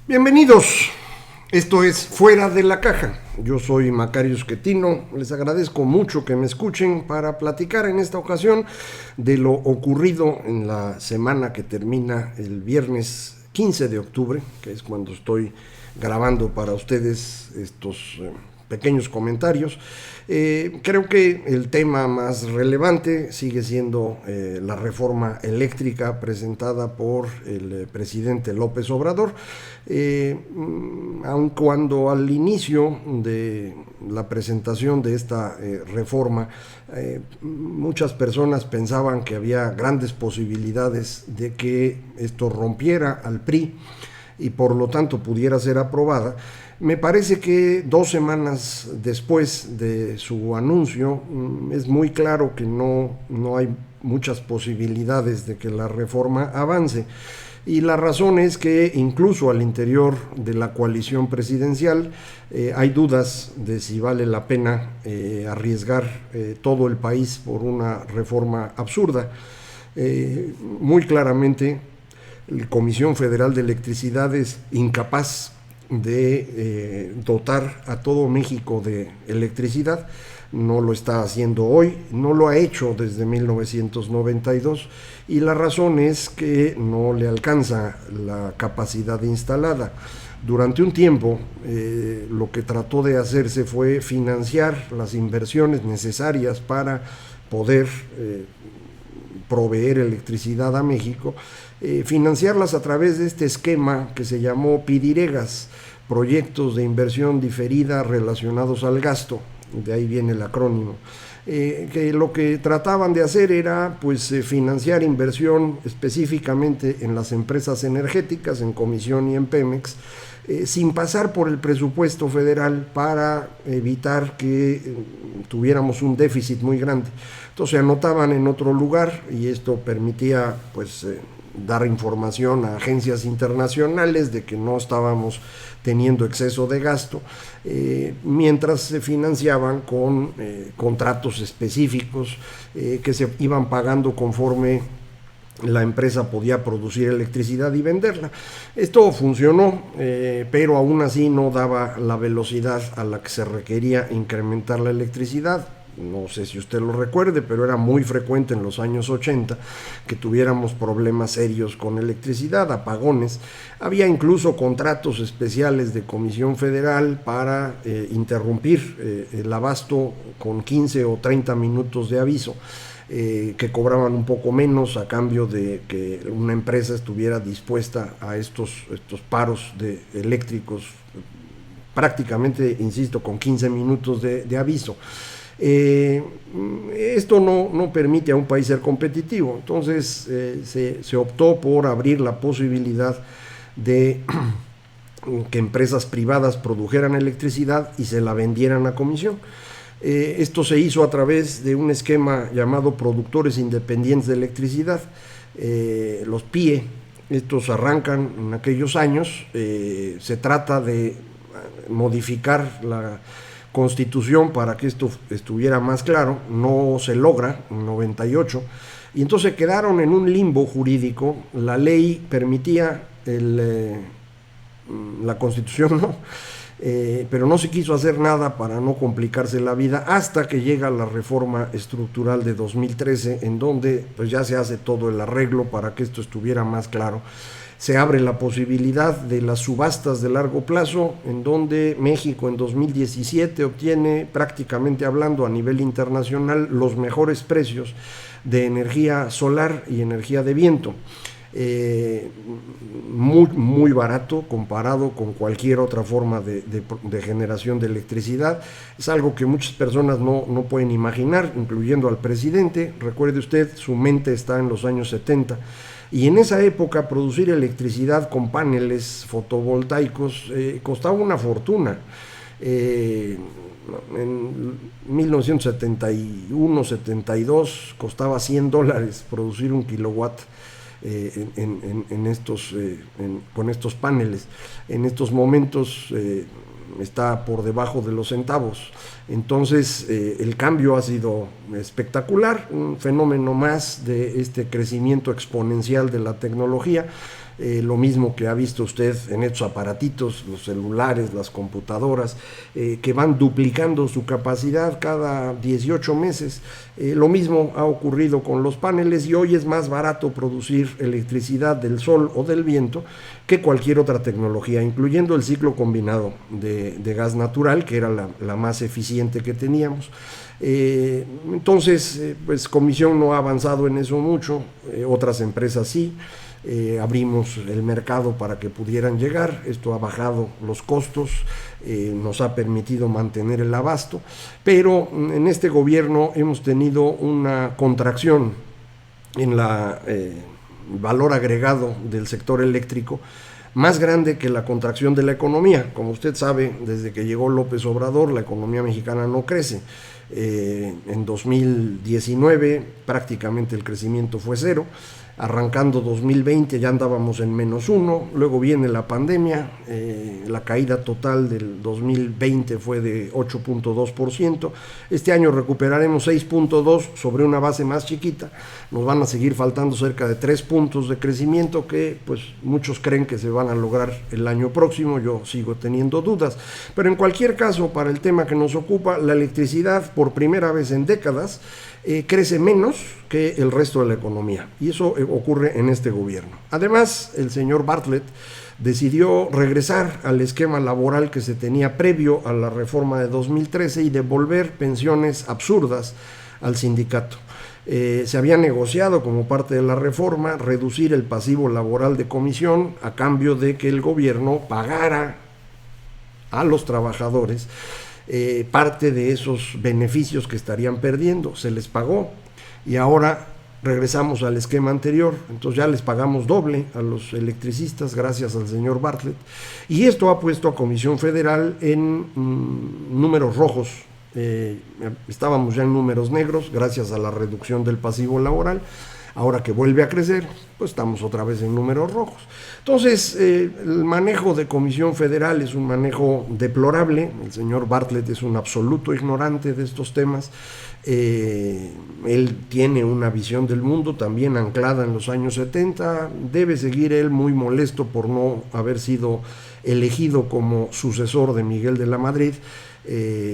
Bienvenidos, esto es Fuera de la Caja. Yo soy Macario Schettino, les agradezco mucho que me escuchen para platicar en esta ocasión de lo ocurrido en la semana que termina el viernes 15 de octubre, que es cuando estoy grabando para ustedes estos pequeños comentarios. Creo que el tema más relevante sigue siendo la reforma eléctrica presentada por el presidente López Obrador, aun cuando al inicio de la presentación de esta reforma muchas personas pensaban que había grandes posibilidades de que esto rompiera al PRI y por lo tanto pudiera ser aprobada. Me parece que 2 semanas después de su anuncio es muy claro que no hay muchas posibilidades de que la reforma avance. Y la razón es que incluso al interior de la coalición presidencial hay dudas de si vale la pena arriesgar todo el país por una reforma absurda. Muy claramente, la Comisión Federal de Electricidad es incapaz de dotar a todo México de electricidad. No lo está haciendo hoy, no lo ha hecho desde 1992 y la razón es que no le alcanza la capacidad instalada. Durante un tiempo lo que trató de hacerse fue financiar las inversiones necesarias para poder proveer electricidad a México, financiarlas a través de este esquema que se llamó PIDIREGAS, proyectos de inversión diferida relacionados al gasto, de ahí viene el acrónimo, que lo que trataban de hacer era pues financiar inversión específicamente en las empresas energéticas, en Comisión y en Pemex, sin pasar por el presupuesto federal para evitar que tuviéramos un déficit muy grande. Entonces se anotaban en otro lugar y esto permitía pues dar información a agencias internacionales de que no estábamos teniendo exceso de gasto, mientras se financiaban con contratos específicos que se iban pagando conforme la empresa podía producir electricidad y venderla. Esto funcionó, pero aún así no daba la velocidad a la que se requería incrementar la electricidad. No sé si usted lo recuerde, pero era muy frecuente en los años 80 que tuviéramos problemas serios con electricidad, apagones. Había incluso contratos especiales de Comisión Federal para interrumpir el abasto con 15 o 30 minutos de aviso. Que cobraban un poco menos a cambio de que una empresa estuviera dispuesta a estos paros eléctricos, prácticamente, insisto, con 15 minutos de aviso. Esto no permite a un país ser competitivo, entonces se optó por abrir la posibilidad de que empresas privadas produjeran electricidad y se la vendieran a comisión. Esto se hizo a través de un esquema llamado Productores Independientes de Electricidad, los PIE. Estos arrancan en aquellos años. Se trata de modificar la Constitución para que esto estuviera más claro. No se logra en 98 y entonces quedaron en un limbo jurídico. La ley permitía la Constitución no, pero no se quiso hacer nada para no complicarse la vida hasta que llega la reforma estructural de 2013, en donde pues ya se hace todo el arreglo para que esto estuviera más claro. Se abre la posibilidad de las subastas de largo plazo, en donde México en 2017 obtiene, prácticamente hablando a nivel internacional, los mejores precios de energía solar y energía de viento. Muy barato comparado con cualquier otra forma de generación de electricidad. Es algo que muchas personas no pueden imaginar, incluyendo al presidente. Recuerde usted, su mente está en los años 70 y en esa época producir electricidad con paneles fotovoltaicos costaba una fortuna. En 1971-72 costaba $100 producir un kilowatt con estos paneles. En estos momentos está por debajo de los centavos. Entonces el cambio ha sido espectacular, un fenómeno más de este crecimiento exponencial de la tecnología. lo mismo que ha visto usted en estos aparatitos, los celulares, las computadoras, que van duplicando su capacidad cada 18 meses. Lo mismo ha ocurrido con los paneles y hoy es más barato producir electricidad del sol o del viento que cualquier otra tecnología, incluyendo el ciclo combinado de gas natural, que era la más eficiente que teníamos. Entonces, pues Comisión no ha avanzado en eso mucho, otras empresas sí. Abrimos el mercado para que pudieran llegar, esto ha bajado los costos, nos ha permitido mantener el abasto, pero en este gobierno hemos tenido una contracción en la valor agregado del sector eléctrico más grande que la contracción de la economía. Como usted sabe, desde que llegó López Obrador, la economía mexicana no crece. En 2019 prácticamente el crecimiento fue cero, arrancando 2020 ya andábamos en -1, luego viene la pandemia, la caída total del 2020 fue de 8.2%, este año recuperaremos 6.2 sobre una base más chiquita, nos van a seguir faltando cerca de 3 puntos de crecimiento que pues muchos creen que se van a lograr el año próximo, yo sigo teniendo dudas, pero en cualquier caso, para el tema que nos ocupa, la electricidad por primera vez en décadas crece menos que el resto de la economía, y eso ocurre en este gobierno. Además, el señor Bartlett decidió regresar al esquema laboral que se tenía previo a la reforma de 2013 y devolver pensiones absurdas al sindicato. Se había negociado como parte de la reforma reducir el pasivo laboral de comisión a cambio de que el gobierno pagara a los trabajadores parte de esos beneficios que estarían perdiendo. Se les pagó y ahora regresamos al esquema anterior, entonces ya les pagamos doble a los electricistas gracias al señor Bartlett, y esto ha puesto a Comisión Federal en números rojos. Estábamos ya en números negros gracias a la reducción del pasivo laboral. Ahora que vuelve a crecer, pues estamos otra vez en números rojos. Entonces, el manejo de Comisión Federal es un manejo deplorable. El señor Bartlett es un absoluto ignorante de estos temas. Él tiene una visión del mundo también anclada en los años 70. Debe seguir él muy molesto por no haber sido elegido como sucesor de Miguel de la Madrid.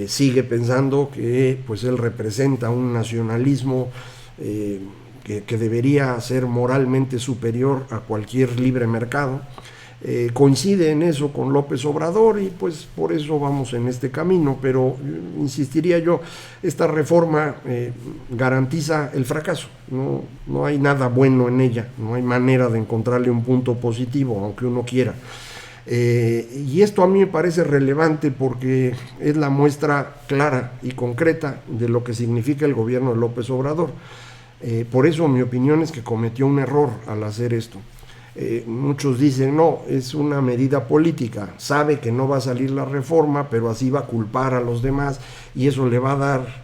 Sigue pensando que pues él representa un nacionalismo que debería ser moralmente superior a cualquier libre mercado. Coincide en eso con López Obrador y pues por eso vamos en este camino, pero insistiría yo, esta reforma garantiza el fracaso, no hay nada bueno en ella, no hay manera de encontrarle un punto positivo, aunque uno quiera. Y esto a mí me parece relevante porque es la muestra clara y concreta de lo que significa el gobierno de López Obrador. Por eso mi opinión es que cometió un error al hacer esto. Muchos dicen, no, es una medida política, sabe que no va a salir la reforma, pero así va a culpar a los demás y eso le va a dar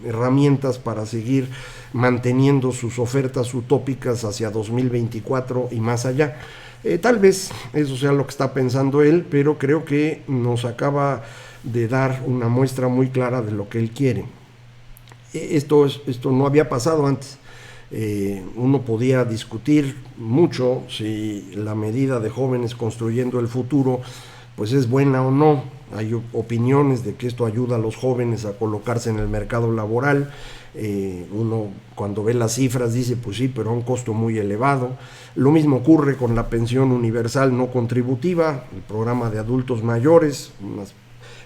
herramientas para seguir manteniendo sus ofertas utópicas hacia 2024 y más allá. Tal vez eso sea lo que está pensando él, pero creo que nos acaba de dar una muestra muy clara de lo que él quiere. Esto no había pasado antes. Uno podía discutir mucho si la medida de jóvenes construyendo el futuro pues es buena o no. Hay opiniones de que esto ayuda a los jóvenes a colocarse en el mercado laboral. Uno cuando ve las cifras dice pues sí, pero a un costo muy elevado. Lo mismo ocurre con la pensión universal no contributiva, el programa de adultos mayores, unas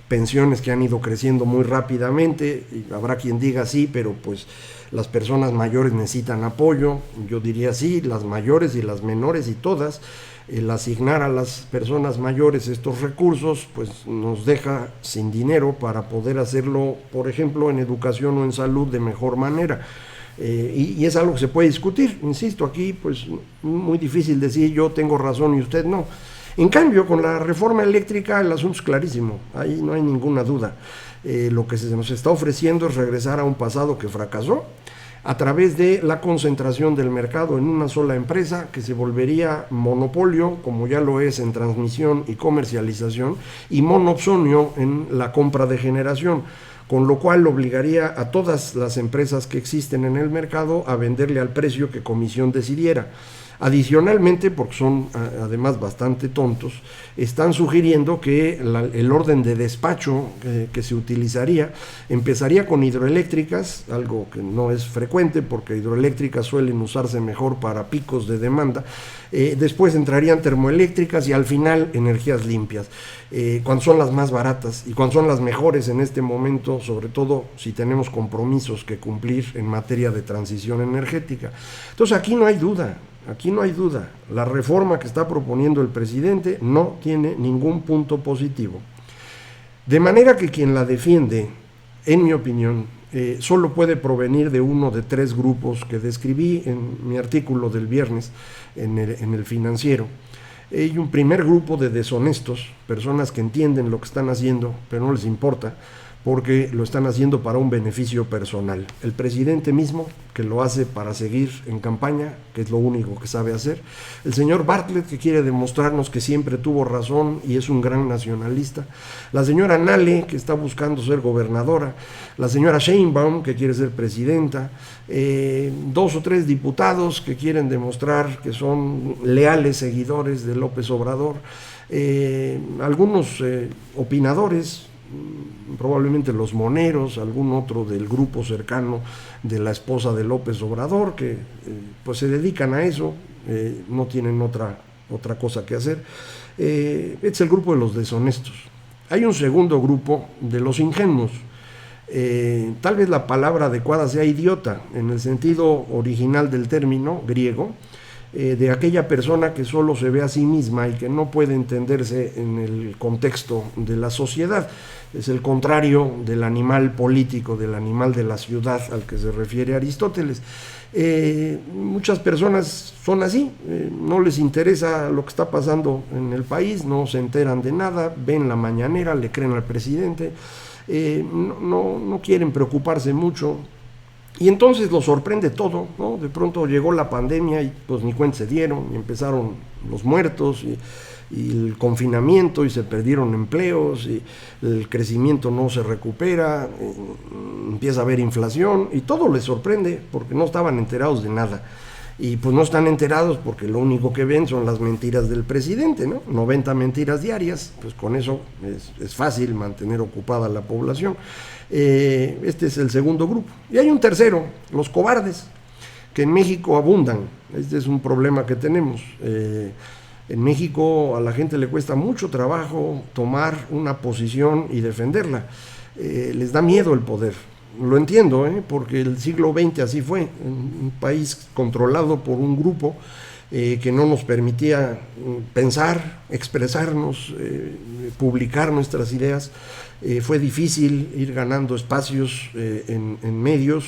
pensiones que han ido creciendo muy rápidamente, y habrá quien diga sí, pero pues las personas mayores necesitan apoyo. Yo diría sí, las mayores y las menores y todas. El asignar a las personas mayores estos recursos pues nos deja sin dinero para poder hacerlo, por ejemplo, en educación o en salud de mejor manera. Y es algo que se puede discutir, insisto, aquí pues muy difícil decir yo tengo razón y usted no. En cambio, con la reforma eléctrica el asunto es clarísimo, ahí no hay ninguna duda. Lo que se nos está ofreciendo es regresar a un pasado que fracasó a través de la concentración del mercado en una sola empresa que se volvería monopolio, como ya lo es en transmisión y comercialización, y monopsonio en la compra de generación, con lo cual obligaría a todas las empresas que existen en el mercado a venderle al precio que Comisión decidiera. Adicionalmente, porque son además bastante tontos, están sugiriendo que el orden de despacho que se utilizaría empezaría con hidroeléctricas, algo que no es frecuente porque hidroeléctricas suelen usarse mejor para picos de demanda, después entrarían termoeléctricas y al final energías limpias, cuando son las más baratas y cuando son las mejores en este momento, sobre todo si tenemos compromisos que cumplir en materia de transición energética. Entonces aquí no hay duda. Aquí no hay duda, la reforma que está proponiendo el presidente no tiene ningún punto positivo. De manera que quien la defiende, en mi opinión, solo puede provenir de uno de tres grupos que describí en mi artículo del viernes en el Financiero. Hay un primer grupo de deshonestos, personas que entienden lo que están haciendo, pero no les importa, porque lo están haciendo para un beneficio personal. El presidente mismo, que lo hace para seguir en campaña, que es lo único que sabe hacer. El señor Bartlett, que quiere demostrarnos que siempre tuvo razón y es un gran nacionalista. La señora Nale, que está buscando ser gobernadora. La señora Sheinbaum, que quiere ser presidenta. 2 o 3 diputados que quieren demostrar que son leales seguidores de López Obrador. Algunos opinadores, probablemente los moneros, algún otro del grupo cercano de la esposa de López Obrador, que pues se dedican a eso, no tienen otra cosa que hacer. Este es el grupo de los deshonestos. Hay un segundo grupo de los ingenuos. Tal vez la palabra adecuada sea idiota, en el sentido original del término griego, de aquella persona que solo se ve a sí misma y que no puede entenderse en el contexto de la sociedad. Es el contrario del animal político, del animal de la ciudad al que se refiere Aristóteles. Muchas personas son así, no les interesa lo que está pasando en el país, no se enteran de nada, ven la mañanera, le creen al presidente, no quieren preocuparse mucho. Y entonces los sorprende todo, ¿no? De pronto llegó la pandemia y pues ni cuenta se dieron, y empezaron los muertos y el confinamiento y se perdieron empleos y el crecimiento no se recupera, empieza a haber inflación y todo les sorprende porque no estaban enterados de nada. Y pues no están enterados porque lo único que ven son las mentiras del presidente, ¿no? 90 mentiras diarias, pues con eso es fácil mantener ocupada a la población. Este es el segundo grupo. Y hay un tercero, los cobardes, que en México abundan. Este es un problema que tenemos. En México a la gente le cuesta mucho trabajo tomar una posición y defenderla. Les da miedo el poder. Lo entiendo, porque el siglo XX así fue, un país controlado por un grupo que no nos permitía pensar, expresarnos, publicar nuestras ideas. Fue difícil ir ganando espacios en medios.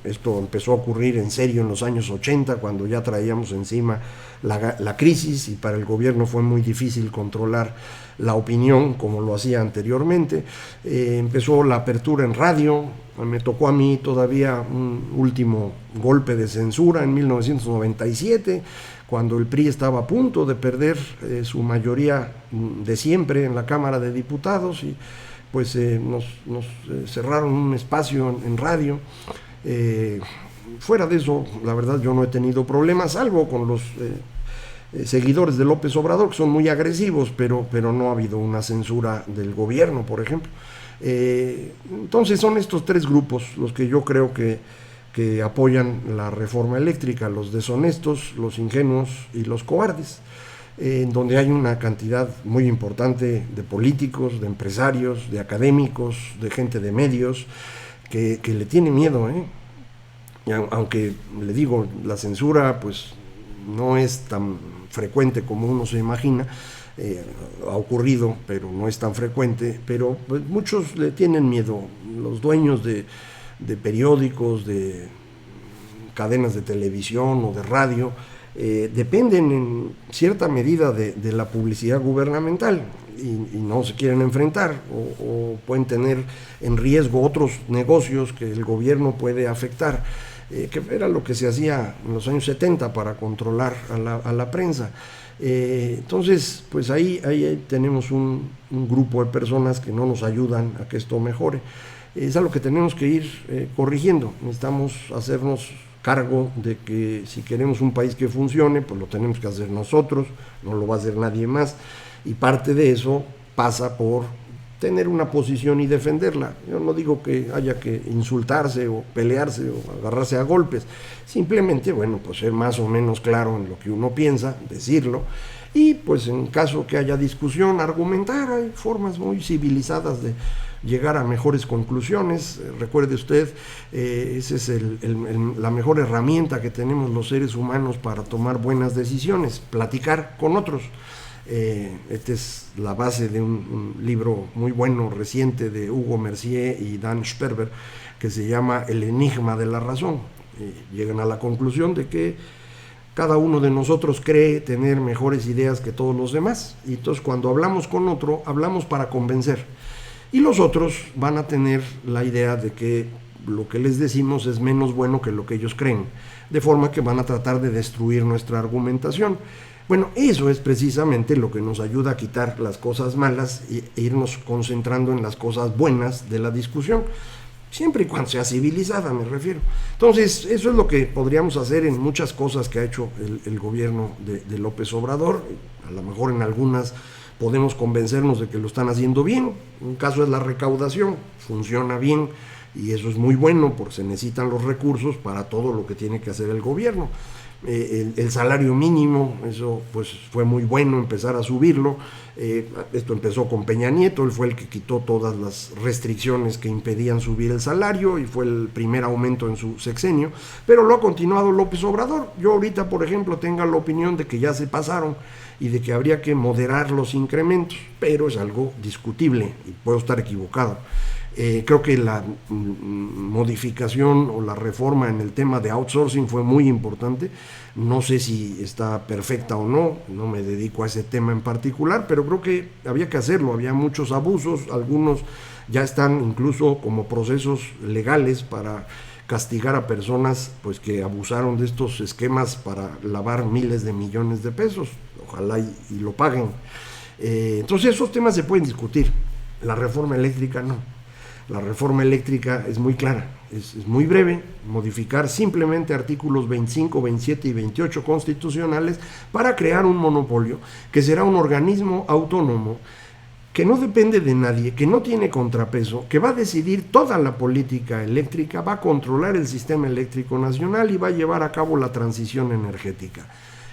Esto empezó a ocurrir en serio en los años 80, cuando ya traíamos encima la crisis, y para el gobierno fue muy difícil controlar la opinión como lo hacía anteriormente. Empezó la apertura en radio. Me tocó a mí todavía un último golpe de censura en 1997, cuando el PRI estaba a punto de perder su mayoría de siempre en la Cámara de Diputados, y pues nos cerraron un espacio en radio. Fuera de eso, la verdad, yo no he tenido problemas, salvo con los seguidores de López Obrador, que son muy agresivos, pero no ha habido una censura del gobierno, por ejemplo. Entonces son estos tres grupos los que yo creo que apoyan la reforma eléctrica: los deshonestos, los ingenuos y los cobardes, en donde hay una cantidad muy importante de políticos, de empresarios, de académicos, de gente de medios que le tiene miedo, y aunque le digo, la censura pues no es tan frecuente como uno se imagina. Ha ocurrido, pero no es tan frecuente, pero pues muchos le tienen miedo. Los dueños de periódicos, de cadenas de televisión o de radio, dependen en cierta medida de la publicidad gubernamental y no se quieren enfrentar, o pueden tener en riesgo otros negocios que el gobierno puede afectar, que era lo que se hacía en los años 70 para controlar a la prensa. Entonces, pues ahí tenemos un grupo de personas que no nos ayudan a que esto mejore. Es algo que tenemos que ir corrigiendo. Necesitamos hacernos cargo de que si queremos un país que funcione, pues lo tenemos que hacer nosotros, no lo va a hacer nadie más, y parte de eso pasa por tener una posición y defenderla. Yo no digo que haya que insultarse o pelearse o agarrarse a golpes, simplemente, bueno, pues ser más o menos claro en lo que uno piensa, decirlo, y pues en caso que haya discusión, argumentar. Hay formas muy civilizadas de llegar a mejores conclusiones. Recuerde usted, esa es la mejor herramienta que tenemos los seres humanos para tomar buenas decisiones, platicar con otros. Esta es la base de un libro muy bueno, reciente, de Hugo Mercier y Dan Sperber, que se llama El enigma de la razón. Llegan a la conclusión de que cada uno de nosotros cree tener mejores ideas que todos los demás, y entonces cuando hablamos con otro, hablamos para convencer, y los otros van a tener la idea de que lo que les decimos es menos bueno que lo que ellos creen, de forma que van a tratar de destruir nuestra argumentación. Bueno, eso es precisamente lo que nos ayuda a quitar las cosas malas e irnos concentrando en las cosas buenas de la discusión, siempre y cuando sea civilizada, me refiero. Entonces, eso es lo que podríamos hacer en muchas cosas que ha hecho el gobierno de López Obrador. A lo mejor en algunas podemos convencernos de que lo están haciendo bien. Un caso es la recaudación, funciona bien, y eso es muy bueno porque se necesitan los recursos para todo lo que tiene que hacer el gobierno. El salario mínimo, eso pues fue muy bueno empezar a subirlo. Esto empezó con Peña Nieto, él fue el que quitó todas las restricciones que impedían subir el salario y fue el primer aumento en su sexenio, pero lo ha continuado López Obrador. Yo ahorita, por ejemplo, tengo la opinión de que ya se pasaron y de que habría que moderar los incrementos, pero es algo discutible y puedo estar equivocado. Creo que la modificación o la reforma en el tema de outsourcing fue muy importante. No sé si está perfecta o no, no me dedico a ese tema en particular, pero creo que había que hacerlo. Había muchos abusos, algunos ya están incluso como procesos legales para castigar a personas pues que abusaron de estos esquemas para lavar miles de millones de pesos. Ojalá y lo paguen. Entonces esos temas se pueden discutir. La reforma eléctrica no. La reforma eléctrica es muy clara, es muy breve, modificar simplemente artículos 25, 27 y 28 constitucionales para crear un monopolio que será un organismo autónomo que no depende de nadie, que no tiene contrapeso, que va a decidir toda la política eléctrica, va a controlar el sistema eléctrico nacional y va a llevar a cabo la transición energética.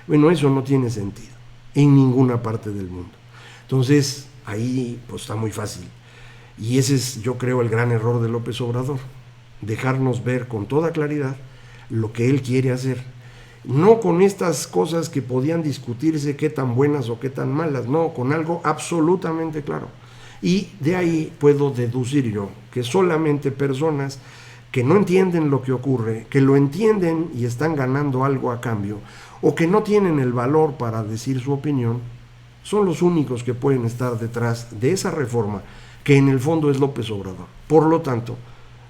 Bueno, eso no tiene sentido en ninguna parte del mundo. Entonces, ahí pues está muy fácil. Y ese es, yo creo, el gran error de López Obrador, dejarnos ver con toda claridad lo que él quiere hacer. No con estas cosas que podían discutirse qué tan buenas o qué tan malas, no, con algo absolutamente claro. Y de ahí puedo deducir yo que solamente personas que no entienden lo que ocurre, que lo entienden y están ganando algo a cambio, o que no tienen el valor para decir su opinión, son los únicos que pueden estar detrás de esa reforma, que en el fondo es López Obrador. Por lo tanto,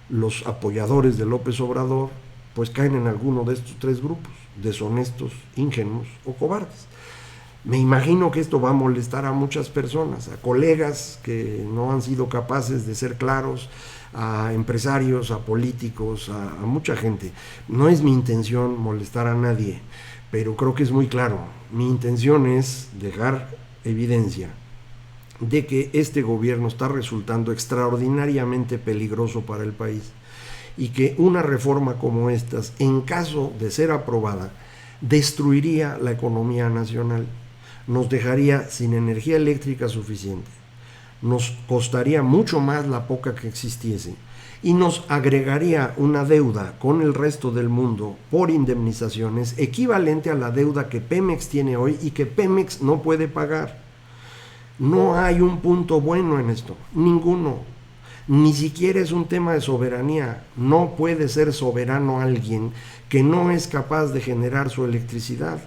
los apoyadores de López Obrador pues caen en alguno de estos tres grupos, deshonestos, ingenuos o cobardes. Me imagino que esto va a molestar a muchas personas, a colegas que no han sido capaces de ser claros, a empresarios, a políticos, a mucha gente. No es mi intención molestar a nadie, pero creo que es muy claro. Mi intención es dejar evidencia de que este gobierno está resultando extraordinariamente peligroso para el país y que una reforma como estas, en caso de ser aprobada, destruiría la economía nacional, nos dejaría sin energía eléctrica suficiente, nos costaría mucho más la poca que existiese y nos agregaría una deuda con el resto del mundo por indemnizaciones equivalente a la deuda que Pemex tiene hoy y que Pemex no puede pagar. No hay un punto bueno en esto, ninguno. Ni siquiera es un tema de soberanía. No puede ser soberano alguien que no es capaz de generar su electricidad.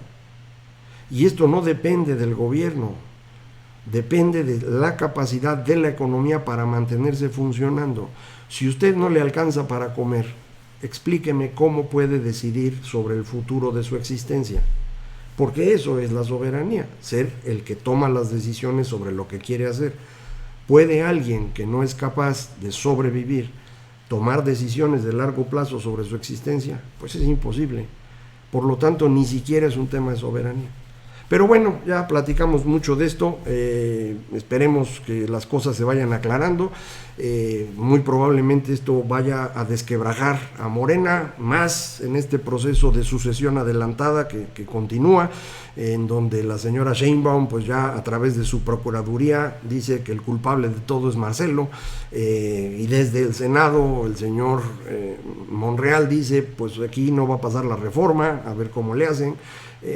Y esto no depende del gobierno, depende de la capacidad de la economía para mantenerse funcionando. Si usted no le alcanza para comer, explíqueme cómo puede decidir sobre el futuro de su existencia. Porque eso es la soberanía, ser el que toma las decisiones sobre lo que quiere hacer. ¿Puede alguien que no es capaz de sobrevivir tomar decisiones de largo plazo sobre su existencia, pues es imposible. Por lo tanto, ni siquiera es un tema de soberanía. Pero bueno, ya platicamos mucho de esto, esperemos que las cosas se vayan aclarando, muy probablemente esto vaya a desquebrajar a Morena más en este proceso de sucesión adelantada que continúa, en donde la señora Sheinbaum pues ya a través de su procuraduría dice que el culpable de todo es Marcelo, y desde el Senado el señor Monreal dice pues aquí no va a pasar la reforma, a ver cómo le hacen.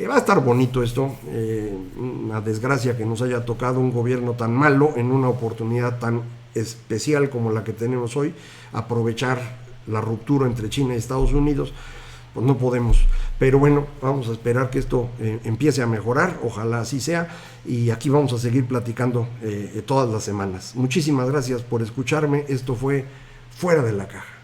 Va a estar bonito esto, una desgracia que nos haya tocado un gobierno tan malo en una oportunidad tan especial como la que tenemos hoy, aprovechar la ruptura entre China y Estados Unidos, pues no podemos. Pero bueno, vamos a esperar que esto empiece a mejorar, ojalá así sea, y aquí vamos a seguir platicando todas las semanas. Muchísimas gracias por escucharme, esto fue Fuera de la Caja.